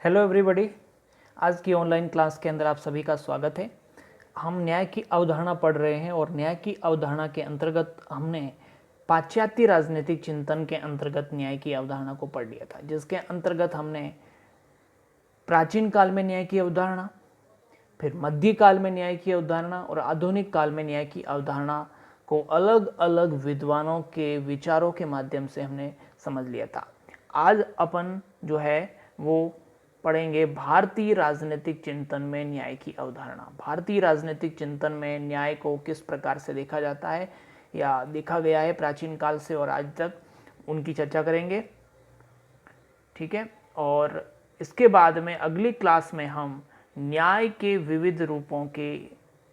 Hello everybody. आज की online class के अंदर आप सभी का स्वागत है। हम न्याय की अवधारणा पढ़ रहे हैं और न्याय की अवधारणा के अंतर्गत हमने पाश्चात्य राजनीतिक चिंतन के अंतर्गत न्याय की अवधारणा को पढ़ लिया था, जिसके अंतर्गत हमने प्राचीन काल में न्याय की अवधारणा, फिर मध्यकाल में न्याय की अवधारणा और आधुनिक काल में न्याय की अवधारणा को अलग अलग विद्वानों के विचारों के माध्यम से हमने समझ लिया था। आज अपन जो है वो पढ़ेंगे भारतीय राजनीतिक चिंतन में न्याय की अवधारणा। भारतीय राजनीतिक चिंतन में न्याय को किस प्रकार से देखा जाता है या देखा गया है प्राचीन काल से और आज तक, उनकी चर्चा करेंगे। ठीक है, और इसके बाद में अगली क्लास में हम न्याय के विविध रूपों के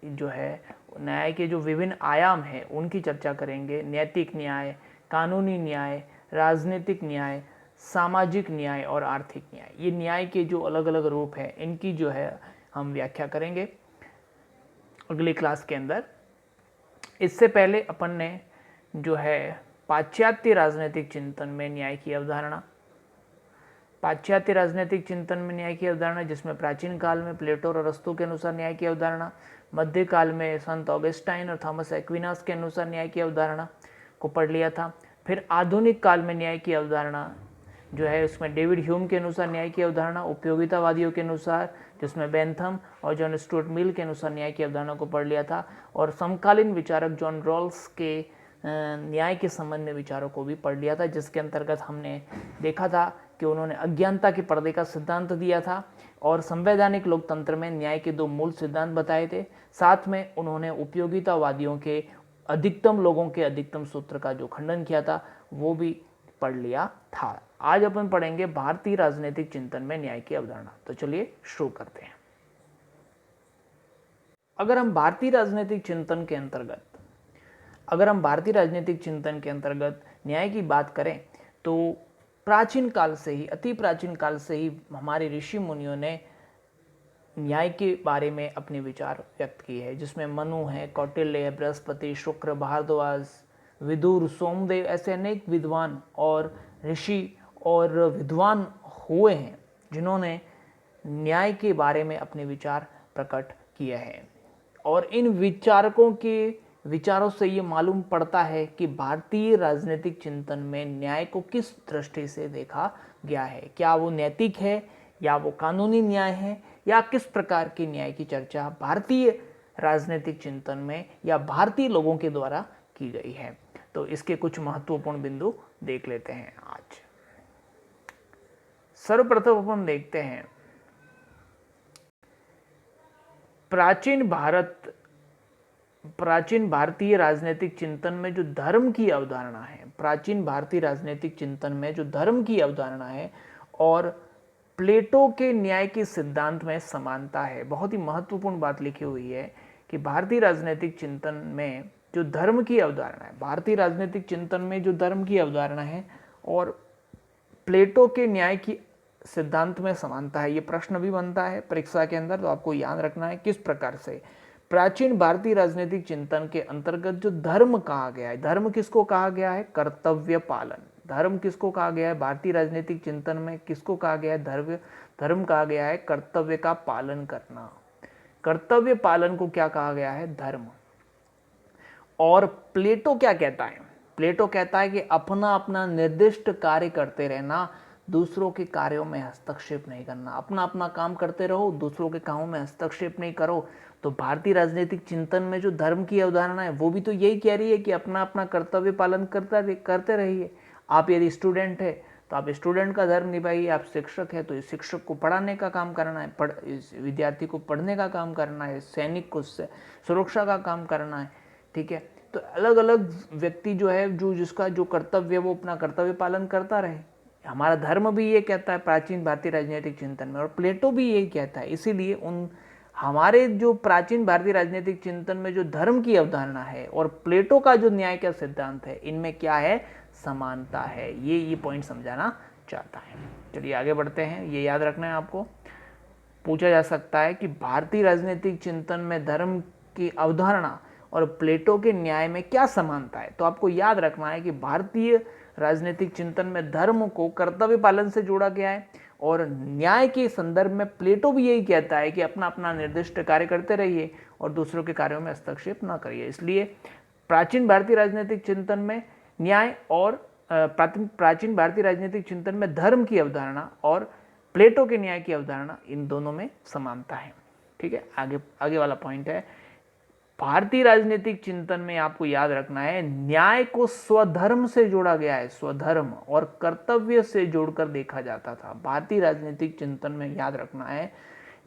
जो है न्याय के जो विभिन्न आयाम हैं उनकी चर्चा करेंगे। नैतिक न्याय, कानूनी न्याय, राजनीतिक न्याय, सामाजिक न्याय और आर्थिक न्याय, ये न्याय के जो अलग अलग रूप हैं इनकी जो है हम व्याख्या करेंगे अगली क्लास के अंदर। इससे पहले अपन ने जो है पाश्चात्य राजनीतिक चिंतन में न्याय की अवधारणा, पाश्चात्य राजनीतिक चिंतन में न्याय की अवधारणा जिसमें प्राचीन काल में प्लेटो और अरस्तू के अनुसार न्याय की अवधारणा, मध्यकाल में संत ऑगस्टाइन और थॉमस एक्विनास के अनुसार न्याय की अवधारणा को पढ़ लिया था। फिर आधुनिक काल में न्याय की अवधारणा जो है उसमें डेविड ह्यूम के अनुसार न्याय की अवधारणा, उपयोगितावादियों के अनुसार जिसमें बेंथम और जॉन स्टुअर्ट मिल के अनुसार न्याय की अवधारणा को पढ़ लिया था, और समकालीन विचारक जॉन रॉल्स के न्याय के संबंध में विचारों को भी पढ़ लिया था, जिसके अंतर्गत हमने देखा था कि उन्होंने अज्ञानता के पर्दे का सिद्धांत दिया था और संवैधानिक लोकतंत्र में न्याय के दो मूल सिद्धांत बताए थे। साथ में उन्होंने उपयोगितावादियों के अधिकतम लोगों के अधिकतम सूत्र का जो खंडन किया था वो भी पढ़ लिया था। आज अपन पढ़ेंगे भारतीय राजनीतिक चिंतन में न्याय की अवधारणा। तो चलिए शुरू करते हैं। अगर हम भारतीय राजनीतिक चिंतन के अंतर्गत न्याय की बात करें तो प्राचीन काल से ही, अति प्राचीन काल से ही हमारे ऋषि मुनियों ने न्याय के बारे में अपने विचार व्यक्त किए हैं, जिसमें मनु है, कौटिल्य है, बृहस्पति, शुक्र, भारद्वाज, विदुर, सोमदेव, ऐसे अनेक विद्वान और ऋषि और विद्वान हुए हैं जिन्होंने न्याय के बारे में अपने विचार प्रकट किए हैं। और इन विचारकों के विचारों से ये मालूम पड़ता है कि भारतीय राजनीतिक चिंतन में न्याय को किस दृष्टि से देखा गया है। क्या वो नैतिक है या वो कानूनी न्याय है, या किस प्रकार के न्याय की चर्चा भारतीय राजनीतिक चिंतन में या भारतीय लोगों के द्वारा की गई है। तो इसके कुछ महत्वपूर्ण बिंदु देख लेते हैं आज। सर्वप्रथम अपन देखते हैं प्राचीन भारतीय राजनीतिक चिंतन में जो धर्म की अवधारणा है, प्राचीन भारतीय राजनीतिक चिंतन में जो धर्म की अवधारणा है और प्लेटो के न्याय के सिद्धांत में समानता है। बहुत ही महत्वपूर्ण बात लिखी हुई है कि भारतीय राजनीतिक चिंतन में जो धर्म की अवधारणा है, भारतीय राजनीतिक चिंतन में जो धर्म की अवधारणा है और प्लेटो के न्याय की सिद्धांत में समानता है। ये प्रश्न भी बनता है परीक्षा के अंदर, तो आपको याद रखना है किस प्रकार से प्राचीन भारतीय राजनीतिक चिंतन के अंतर्गत जो धर्म कहा गया है, धर्म किसको कहा गया है? कर्तव्य पालन। धर्म किसको कहा गया है? भारतीय राजनीतिक चिंतन में किसको कहा गया है? धर्म कहा गया है कर्तव्य का पालन करना। कर्तव्य पालन को क्या कहा गया है? धर्म। और प्लेटो क्या कहता है? प्लेटो कहता है कि अपना अपना निर्दिष्ट कार्य करते रहना, दूसरों के कार्यों में हस्तक्षेप नहीं करना। अपना अपना काम करते रहो, दूसरों के कामों में हस्तक्षेप नहीं करो। तो भारतीय राजनीतिक चिंतन में जो धर्म की अवधारणा है वो भी तो यही कह रही है कि अपना अपना कर्तव्य पालन करते रहिए। आप यदि स्टूडेंट है तो आप स्टूडेंट का धर्म निभाइए, आप शिक्षक है तो इस शिक्षक को पढ़ाने का काम करना है, इस विद्यार्थी को पढ़ने का काम करना है, सैनिक को सुरक्षा का काम करना है। ठीक है, तो अलग अलग व्यक्ति जो है जो जिसका जो कर्तव्य है वो अपना कर्तव्य पालन करता रहे। हमारा धर्म भी ये कहता है प्राचीन भारतीय राजनीतिक चिंतन में, और प्लेटो भी यही कहता है। इसीलिए उन हमारे जो प्राचीन भारतीय राजनीतिक चिंतन में जो धर्म की अवधारणा है और प्लेटो का जो न्याय का सिद्धांत है, इनमें क्या है? समानता है। ये पॉइंट समझाना चाहता है। चलिए आगे बढ़ते हैं। ये याद रखना है आपको। पूछा जा सकता है कि भारतीय राजनीतिक चिंतन में धर्म की अवधारणा और प्लेटो के न्याय में क्या समानता है। तो आपको याद रखना है कि भारतीय राजनीतिक चिंतन में धर्म को कर्तव्य पालन से जोड़ा गया है और न्याय के संदर्भ में प्लेटो भी यही कहता है कि अपना अपना निर्दिष्ट कार्य करते रहिए और दूसरों के कार्यों में हस्तक्षेप न करिए। इसलिए प्राचीन भारतीय राजनीतिक चिंतन में न्याय और प्राचीन भारतीय राजनीतिक चिंतन में धर्म की अवधारणा और प्लेटो के न्याय की अवधारणा, इन दोनों में समानता है। ठीक है, आगे वाला पॉइंट है, भारतीय राजनीतिक चिंतन में आपको याद रखना है न्याय को स्वधर्म से जोड़ा गया है, स्वधर्म और कर्तव्य से जोड़कर देखा जाता था। भारतीय राजनीतिक चिंतन में याद रखना है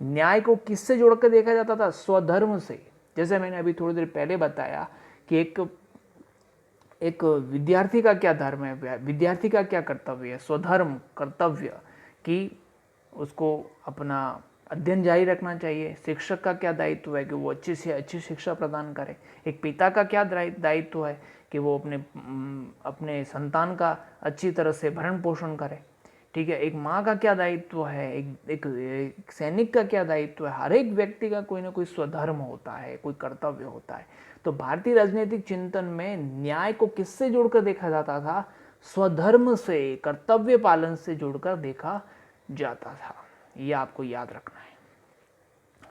न्याय को किससे जोड़कर देखा जाता था, स्वधर्म से। जैसे मैंने अभी थोड़ी देर पहले बताया कि एक विद्यार्थी का क्या धर्म है, विद्यार्थी का क्या कर्तव्य है, स्वधर्म कर्तव्य कि उसको अपना अध्ययन जारी रखना चाहिए। शिक्षक का क्या दायित्व है कि वो अच्छी से अच्छी शिक्षा प्रदान करे। एक पिता का क्या दायित्व है कि वो अपने संतान का अच्छी तरह से भरण पोषण करे। ठीक है, एक माँ का क्या दायित्व है, एक सैनिक का क्या दायित्व है। हर एक व्यक्ति का कोई ना कोई स्वधर्म होता है, कोई कर्तव्य होता है। तो भारतीय राजनीतिक चिंतन में न्याय को किससे जोड़कर देखा जाता था, स्वधर्म से, कर्तव्य पालन से जोड़कर देखा जाता था। ये आपको याद रखना है,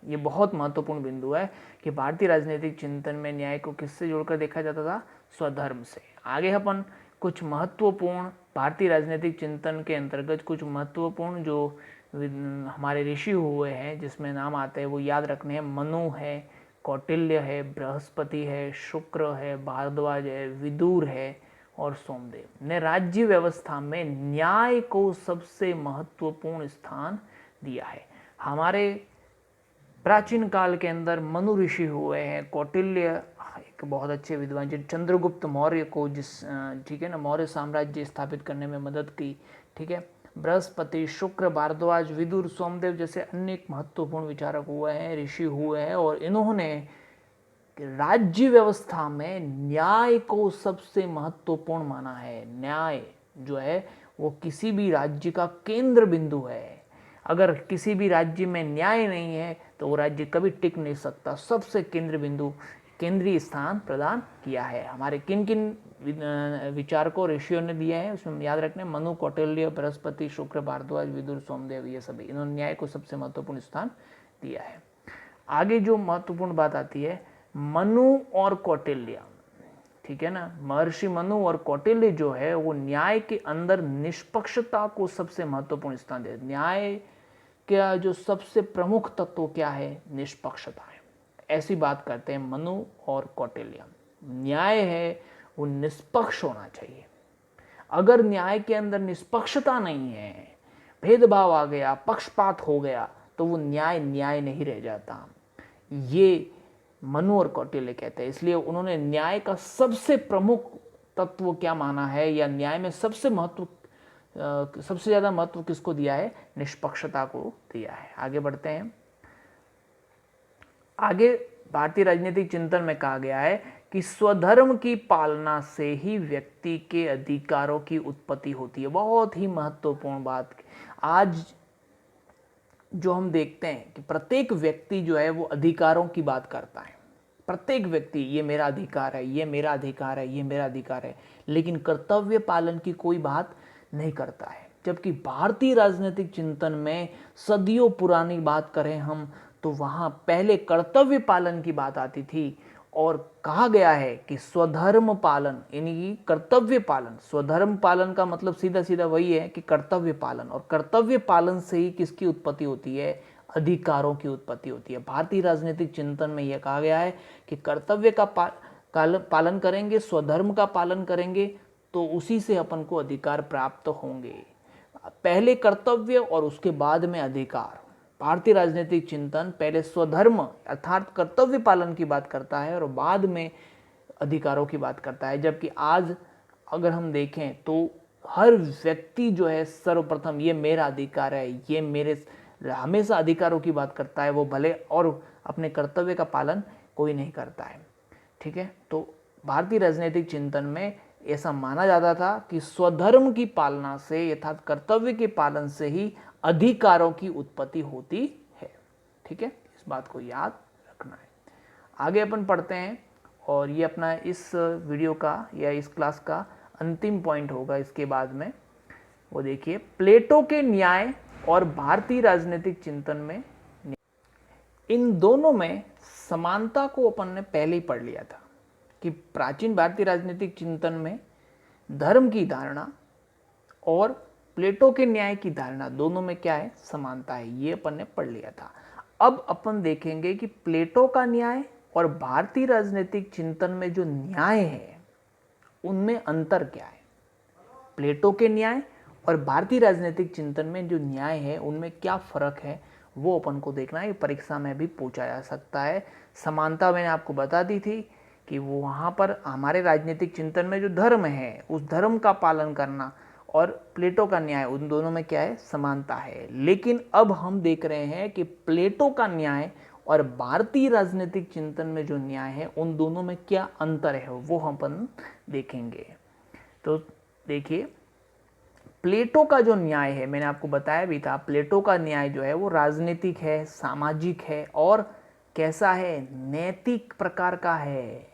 ये बहुत महत्वपूर्ण बिंदु है कि भारतीय राजनीतिक चिंतन में न्याय को किससे जोड़कर देखा जाता था, स्वधर्म से। आगे अपन कुछ महत्वपूर्ण भारतीय राजनीतिक चिंतन के अंतर्गत कुछ महत्वपूर्ण जो हमारे ऋषि हुए हैं जिसमें नाम आते हैं वो याद रखने हैं। मनु है, कौटिल्य है, बृहस्पति है, शुक्र है, भारद्वाज है, विदुर है और सोमदेव ने राज्य व्यवस्था में न्याय को सबसे महत्वपूर्ण स्थान दिया है। हमारे प्राचीन काल के अंदर मनु ऋषि हुए हैं, कौटिल्य एक बहुत अच्छे विद्वान जिन चंद्रगुप्त मौर्य को ठीक है ना, मौर्य साम्राज्य स्थापित करने में मदद की। ठीक है, बृहस्पति, शुक्र, भारद्वाज, विदुर, सोमदेव जैसे अनेक महत्वपूर्ण विचारक हुए हैं, ऋषि हुए हैं और इन्होंने राज्य व्यवस्था में न्याय को सबसे महत्वपूर्ण माना है। न्याय जो है वो किसी भी राज्य का केंद्र बिंदु है। अगर किसी भी राज्य में न्याय नहीं है तो वो राज्य कभी टिक नहीं सकता। सबसे केंद्र बिंदु, केंद्रीय स्थान प्रदान किया है। हमारे किन किन विचारकों ऋषियों ने दिया है उसमें याद रखना, मनु, कौटिल्य, बृहस्पति, शुक्र, भारद्वाज, विदुर, सोमदेव, ये सभी इन्होंने न्याय को सबसे महत्वपूर्ण स्थान दिया है। आगे जो महत्वपूर्ण बात आती है, मनु और कौटिल्य, ठीक है ना, महर्षि मनु और कौटिल्य जो है वो न्याय के अंदर निष्पक्षता को सबसे महत्वपूर्ण स्थान देते। न्याय का जो सबसे प्रमुख तत्व क्या है, निष्पक्षता है। ऐसी बात करते हैं मनु और कौटिल्य। न्याय है वो निष्पक्ष होना चाहिए। अगर न्याय के अंदर निष्पक्षता नहीं है, भेदभाव आ गया, पक्षपात हो गया, तो वो न्याय नहीं रह जाता। ये मनु और कौटिल्य कहते हैं। इसलिए उन्होंने न्याय का सबसे प्रमुख तत्व क्या माना है, या न्याय में सबसे ज़्यादा महत्व किसको दिया है, निष्पक्षता को दिया है। आगे बढ़ते हैं। आगे भारतीय राजनीतिक चिंतन में कहा गया है कि स्वधर्म की पालना से ही व्यक्ति के अधिकारों की उत्पत्ति होती है। बहुत ही महत्वपूर्ण बात। आज जो हम देखते हैं कि प्रत्येक व्यक्ति जो है वो अधिकारों की बात करता है। प्रत्येक व्यक्ति ये मेरा अधिकार है, ये मेरा अधिकार है, ये मेरा अधिकार है, लेकिन कर्तव्य पालन की कोई बात नहीं करता है। जबकि भारतीय राजनीतिक चिंतन में सदियों पुरानी बात करें हम तो वहाँ पहले कर्तव्य पालन की बात आती थी और कहा गया है कि स्वधर्म पालन, यानी कर्तव्य पालन। स्वधर्म पालन का मतलब सीधा सीधा वही है कि कर्तव्य पालन, और कर्तव्य पालन से ही किसकी उत्पत्ति होती है, अधिकारों की उत्पत्ति होती है। भारतीय राजनीतिक चिंतन में यह कहा गया है कि कर्तव्य का पालन करेंगे, स्वधर्म का पालन करेंगे तो उसी से अपन को अधिकार प्राप्त होंगे। पहले कर्तव्य और उसके बाद में अधिकार। भारतीय राजनीतिक चिंतन पहले स्वधर्म अर्थात कर्तव्य पालन की बात करता है और बाद में अधिकारों की बात करता है। जबकि आज अगर हम देखें तो हर व्यक्ति जो है सर्वप्रथम ये मेरा अधिकार है, ये मेरे, हमेशा अधिकारों की बात करता है वो भले, और अपने कर्तव्य का पालन कोई नहीं करता है। ठीक है, तो भारतीय राजनीतिक चिंतन में ऐसा माना जाता था कि स्वधर्म की पालना से अर्थात कर्तव्य के पालन से ही अधिकारों की उत्पत्ति होती है। ठीक है, इस बात को याद रखना है। आगे अपन पढ़ते हैं और ये अपना इस वीडियो का या इस क्लास का अंतिम पॉइंट होगा। इसके बाद में वो देखिए, प्लेटो के न्याय और भारतीय राजनीतिक चिंतन में, इन दोनों में समानता को अपन ने पहले ही पढ़ लिया था कि प्राचीन भारतीय राजनीतिक चिंतन में धर्म की धारणा और प्लेटो के न्याय की धारणा दोनों में क्या है, समानता है। ये अपन ने पढ़ लिया था। अब अपन देखेंगे कि प्लेटो का न्याय और भारतीय राजनीतिक चिंतन में जो न्याय है उनमें अंतर क्या है। प्लेटो के न्याय और भारतीय राजनीतिक चिंतन में जो न्याय है उनमें क्या फर्क है, वो अपन को देखना है। परीक्षा में भी पूछा जा सकता है। समानता मैंने आपको बता दी थी कि वो वहाँ पर हमारे राजनीतिक चिंतन में जो धर्म है उस धर्म का पालन करना, और प्लेटो का न्याय, उन दोनों में क्या है, समानता है। लेकिन अब हम देख रहे हैं कि प्लेटो का न्याय और भारतीय राजनीतिक चिंतन में जो न्याय है उन दोनों में क्या अंतर है, वो हम अपन देखेंगे। तो देखिए, प्लेटो का जो न्याय है, मैंने आपको बताया भी था, प्लेटो का न्याय जो है वो राजनीतिक है, सामाजिक है और कैसा है, नैतिक प्रकार का है।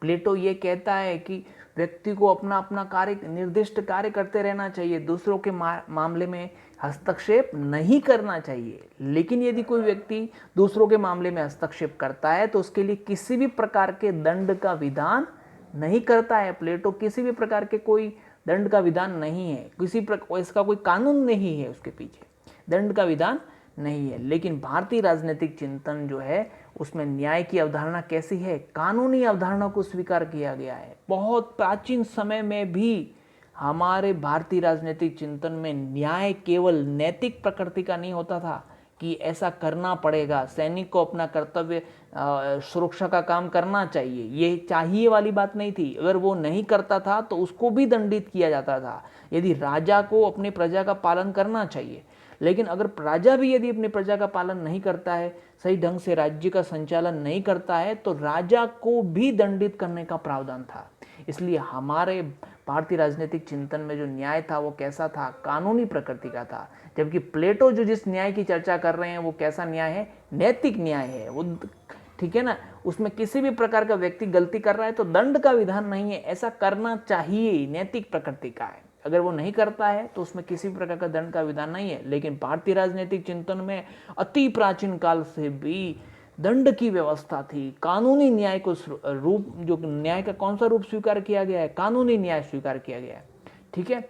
प्लेटो ये कहता है कि व्यक्ति को अपना अपना कार्य, निर्दिष्ट कार्य करते रहना चाहिए, दूसरों के मामले में हस्तक्षेप नहीं करना चाहिए। लेकिन यदि कोई व्यक्ति दूसरों के मामले में हस्तक्षेप करता है तो उसके लिए किसी भी प्रकार के दंड का विधान नहीं करता है। प्लेटो किसी भी प्रकार के कोई दंड का विधान नहीं है, किसी प्रकार इसका कोई कानून नहीं है, उसके पीछे दंड का विधान नहीं है। लेकिन भारतीय राजनीतिक चिंतन जो है उसमें न्याय की अवधारणा कैसी है, कानूनी अवधारणा को स्वीकार किया गया है। बहुत प्राचीन समय में भी हमारे भारतीय राजनीतिक चिंतन में न्याय केवल नैतिक प्रकृति का नहीं होता था कि ऐसा करना पड़ेगा, सैनिक को अपना कर्तव्य सुरक्षा का काम करना चाहिए, ये चाहिए वाली बात नहीं थी। अगर वो नहीं करता था तो उसको भी दंडित किया जाता था। यदि राजा को अपनी प्रजा का पालन करना चाहिए, लेकिन अगर राजा भी यदि अपनी प्रजा का पालन नहीं करता है, सही ढंग से राज्य का संचालन नहीं करता है, तो राजा को भी दंडित करने का प्रावधान था। इसलिए हमारे भारतीय राजनीतिक चिंतन में जो न्याय था वो कैसा था, कानूनी प्रकृति का था। जबकि प्लेटो जो जिस न्याय की चर्चा कर रहे हैं वो कैसा न्याय है, नैतिक न्याय है वो, ठीक है ना। उसमें किसी भी प्रकार का व्यक्ति गलती कर रहा है तो दंड का विधान नहीं है, ऐसा करना चाहिए, नैतिक प्रकृति का है। अगर वो नहीं करता है तो उसमें किसी भी प्रकार का दंड का विधान नहीं है। लेकिन भारतीय राजनीतिक चिंतन में अति प्राचीन काल से भी दंड की व्यवस्था थी। कानूनी न्याय को रूप, जो न्याय का कौन सा रूप स्वीकार किया गया है, कानूनी न्याय स्वीकार किया गया है। ठीक है,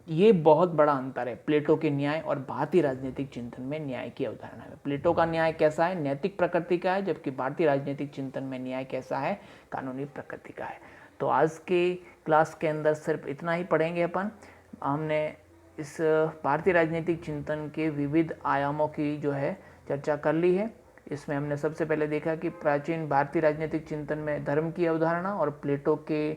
ये बहुत बड़ा अंतर है प्लेटो के न्याय और भारतीय राजनीतिक चिंतन में न्याय की अवधारणा में। प्लेटो का न्याय कैसा है, नैतिक प्रकृति का है, जबकि भारतीय राजनीतिक चिंतन में न्याय कैसा है, कानूनी प्रकृति का है। तो आज के क्लास के अंदर सिर्फ इतना ही पढ़ेंगे अपन। हमने इस भारतीय राजनीतिक चिंतन के विविध आयामों की जो है चर्चा कर ली है। इसमें हमने सबसे पहले देखा कि प्राचीन भारतीय राजनीतिक चिंतन में धर्म की अवधारणा और प्लेटो के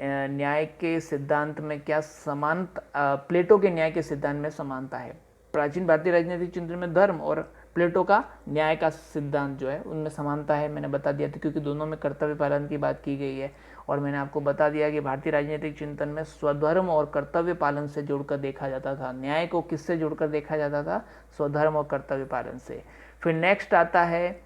न्याय के सिद्धांत में क्या समानता, प्लेटो के न्याय के सिद्धांत में समानता है। प्राचीन भारतीय राजनीतिक चिंतन में धर्म और प्लेटो का न्याय का सिद्धांत जो है उनमें समानता है, मैंने बता दिया था, क्योंकि दोनों में कर्तव्य पालन की बात की गई है। और मैंने आपको बता दिया कि भारतीय राजनीतिक चिंतन में स्वधर्म और कर्तव्य पालन से जोड़कर देखा जाता था। न्याय को किससे जोड़कर देखा जाता था, स्वधर्म और कर्तव्य पालन से। फिर नेक्स्ट आता है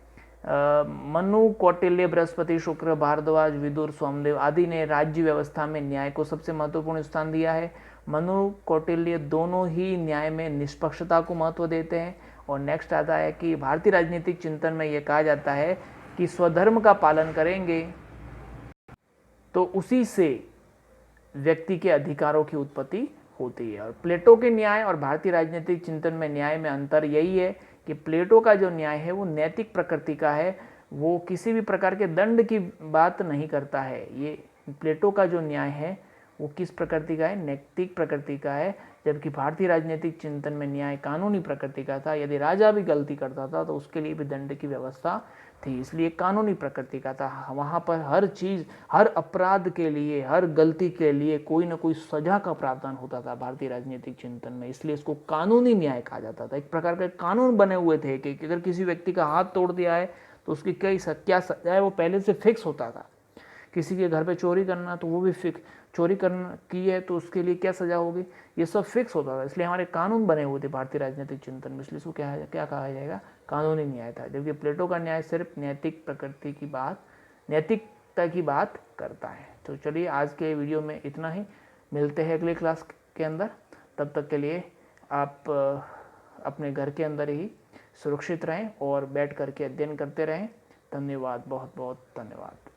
मनु, कौटिल्य, बृहस्पति, शुक्र, भारद्वाज, विदुर, सोमदेव आदि ने राज्य व्यवस्था में न्याय को सबसे महत्वपूर्ण स्थान दिया है। मनु, कौटिल्य दोनों ही न्याय में निष्पक्षता को महत्व देते हैं। और नेक्स्ट आता है कि भारतीय राजनीतिक चिंतन में यह कहा जाता है कि स्वधर्म का पालन करेंगे तो उसी से व्यक्ति के अधिकारों की उत्पत्ति होती है। और प्लेटो के न्याय और भारतीय राजनीतिक चिंतन में न्याय में अंतर यही है कि प्लेटो का जो न्याय है वो नैतिक प्रकृति का है, वो किसी भी प्रकार के दंड की बात नहीं करता है। ये प्लेटो का जो न्याय है वो किस प्रकृति का है, नैतिक प्रकृति का है। जबकि भारतीय राजनीतिक चिंतन में न्याय कानूनी प्रकृति का था। यदि राजा भी गलती करता था तो उसके लिए भी दंड की व्यवस्था थी, इसलिए कानूनी प्रकृति का था। वहाँ पर हर चीज़, हर अपराध के लिए, हर गलती के लिए कोई ना कोई सजा का प्रावधान होता था भारतीय राजनीतिक चिंतन में, इसलिए इसको कानूनी न्याय कहा जाता था। एक प्रकार के कानून बने हुए थे कि अगर किसी व्यक्ति का हाथ तोड़ दिया है तो उसकी क्या सजा है वो पहले से फिक्स होता था। किसी के घर पे चोरी करना तो वो भी फिक्स, चोरी करना की है तो उसके लिए क्या सजा होगी, ये सब फिक्स होता था। इसलिए हमारे कानून बने हुए थे भारतीय राजनीतिक चिंतन में, इसलिए इसको क्या कहा जाएगा, कानूनी न्याय था। जबकि प्लेटो का न्याय सिर्फ नैतिक प्रकृति की बात, नैतिकता की बात करता है। तो चलिए आज के वीडियो में इतना ही, मिलते हैं अगले क्लास के अंदर। तब तक के लिए आप अपने घर के अंदर ही सुरक्षित रहें और बैठ करके अध्ययन करते रहें। धन्यवाद, बहुत बहुत धन्यवाद।